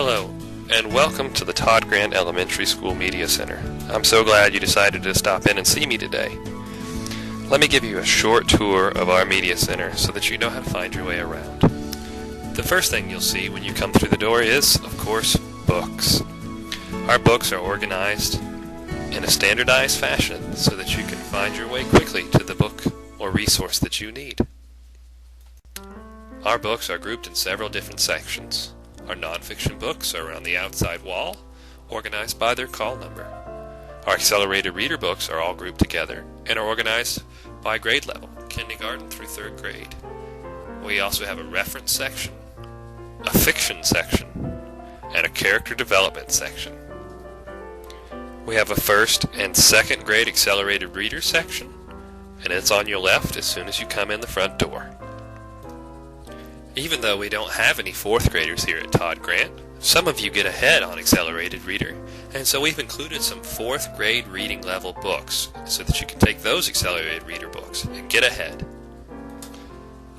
Hello, and welcome to the Todd Grant Elementary School Media Center. I'm so glad you decided to stop in and see me today. Let me give you a short tour of our media center so that you know how to find your way around. The first thing you'll see when you come through the door is, of course, books. Our books are organized in a standardized fashion so that you can find your way quickly to the book or resource that you need. Our books are grouped in several different sections. Our nonfiction books are on the outside wall, organized by their call number. Our accelerated reader books are all grouped together and are organized by grade level, kindergarten through 3rd grade. We also have a reference section, a fiction section, and a character development section. We have a 1st and 2nd grade accelerated reader section, and it's on your left as soon as you come in the front door. Even though we don't have any 4th graders here at Todd Grant, some of you get ahead on Accelerated Reader, and so we've included some 4th grade reading level books so that you can take those Accelerated Reader books and get ahead.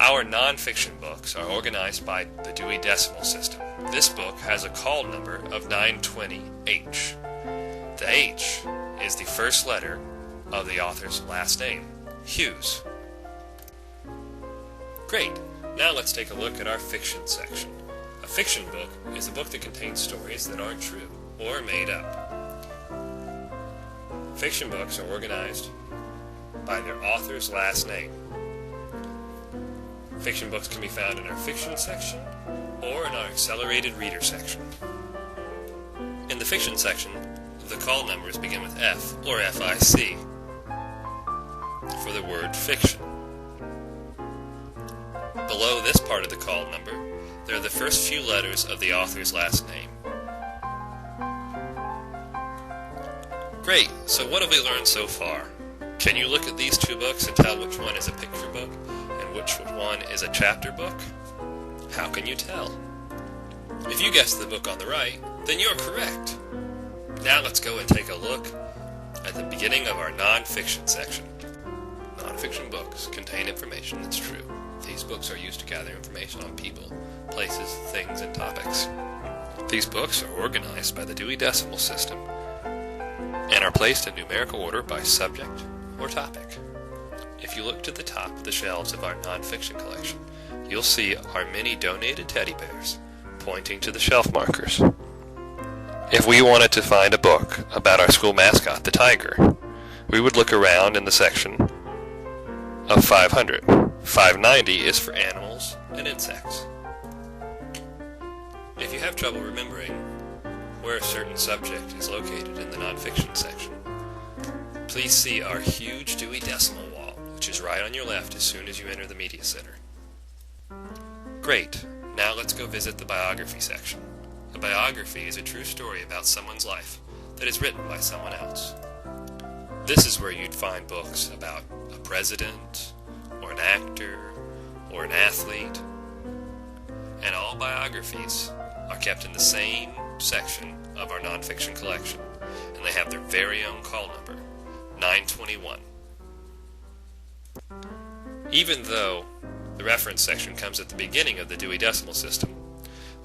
Our nonfiction books are organized by the Dewey Decimal System. This book has a call number of 920H. The H is the first letter of the author's last name, Hughes. Great! Now let's take a look at our fiction section. A fiction book is a book that contains stories that aren't true or made up. Fiction books are organized by their author's last name. Fiction books can be found in our fiction section or in our accelerated reader section. In the fiction section, the call numbers begin with F or FIC for the word fiction. Below this part of the call number, there are the first few letters of the author's last name. Great, so what have we learned so far? Can you look at these two books and tell which one is a picture book and which one is a chapter book? How can you tell? If you guessed the book on the right, then you're correct. Now let's go and take a look at the beginning of our nonfiction section. Nonfiction books contain information that's true. These books are used to gather information on people, places, things, and topics. These books are organized by the Dewey Decimal System and are placed in numerical order by subject or topic. If you look to the top of the shelves of our nonfiction collection, you'll see our many donated teddy bears pointing to the shelf markers. If we wanted to find a book about our school mascot, the tiger, we would look around in the section of 500. 590 is for animals and insects. If you have trouble remembering where a certain subject is located in the nonfiction section, please see our huge Dewey Decimal wall, which is right on your left as soon as you enter the Media Center. Great, now let's go visit the biography section. A biography is a true story about someone's life that is written by someone else. This is where you'd find books about a president, or an actor, or an athlete, and all biographies are kept in the same section of our nonfiction collection, and they have their very own call number, 921. Even though the reference section comes at the beginning of the Dewey Decimal System,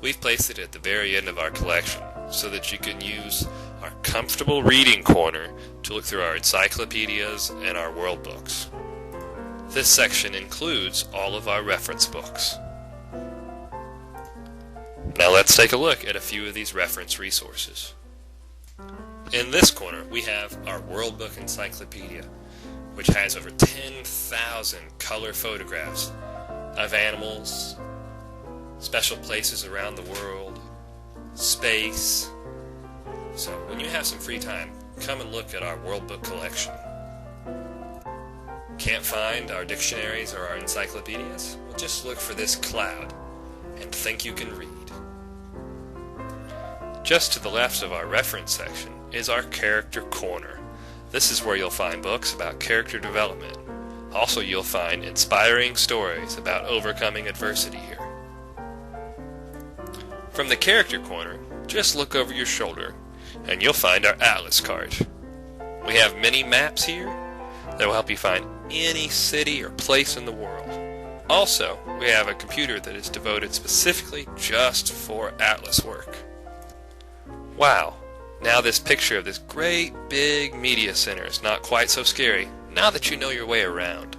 we've placed it at the very end of our collection so that you can use our comfortable reading corner to look through our encyclopedias and our world books. This section includes all of our reference books. Now let's take a look at a few of these reference resources. In this corner, we have our World Book Encyclopedia, which has over 10,000 color photographs of animals, special places around the world, space. So when you have some free time, come and look at our World Book collection. Can't find our dictionaries or our encyclopedias? Well, just look for this cloud and think you can read. Just to the left of our reference section is our character corner. This is where you'll find books about character development. Also, you'll find inspiring stories about overcoming adversity here. From the character corner, just look over your shoulder and you'll find our atlas card. We have many maps here that will help you find any city or place in the world. Also, we have a computer that is devoted specifically just for atlas work. Wow, now this picture of this great big media center is not quite so scary now that you know your way around.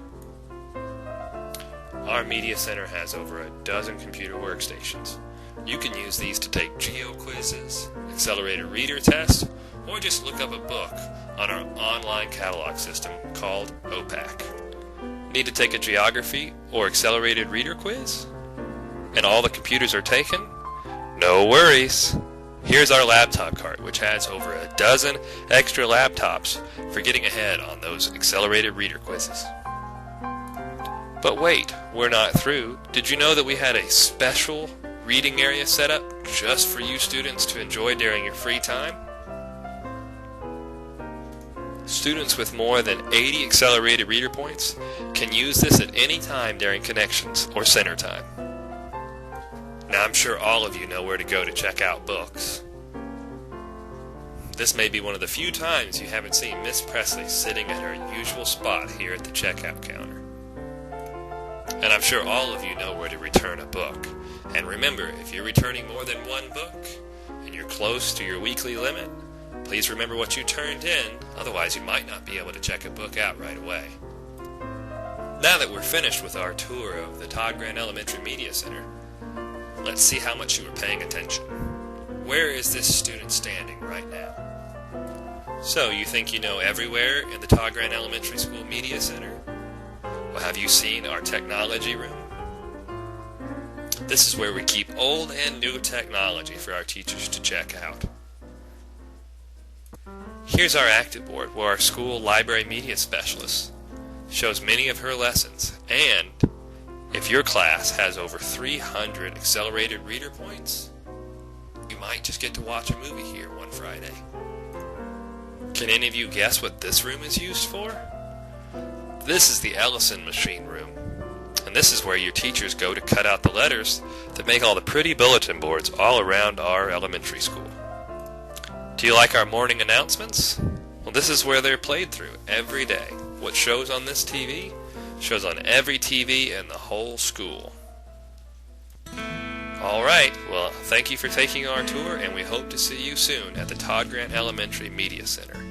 Our media center has over a dozen computer workstations. You can use these to take geo quizzes, accelerated reader tests, or just look up a book on our online catalog system called OPAC. Need to take a geography or accelerated reader quiz? And all the computers are taken? No worries. Here's our laptop cart, which has over a dozen extra laptops for getting ahead on those accelerated reader quizzes. But wait, we're not through. Did you know that we had a special reading area set up just for you students to enjoy during your free time? Students with more than 80 accelerated reader points can use this at any time during connections or center time. Now I'm sure all of you know where to go to check out books. This may be one of the few times you haven't seen Miss Presley sitting at her usual spot here at the checkout counter. And I'm sure all of you know where to return a book. And remember, if you're returning more than one book and you're close to your weekly limit, please remember what you turned in, otherwise you might not be able to check a book out right away. Now that we're finished with our tour of the Todd Grant Elementary Media Center, let's see how much you were paying attention. Where is this student standing right now? So, you think you know everywhere in the Todd Grant Elementary School Media Center? Well, have you seen our technology room? This is where we keep old and new technology for our teachers to check out. Here's our active board where our school library media specialist shows many of her lessons, and if your class has over 300 accelerated reader points, you might just get to watch a movie here one Friday. Can any of you guess what this room is used for? This is the Ellison machine room, and this is where your teachers go to cut out the letters that make all the pretty bulletin boards all around our elementary school. Do you like our morning announcements? Well, this is where they're played through every day. What shows on this TV shows on every TV in the whole school. Alright, well, thank you for taking our tour, and we hope to see you soon at the Todd Grant Elementary Media Center.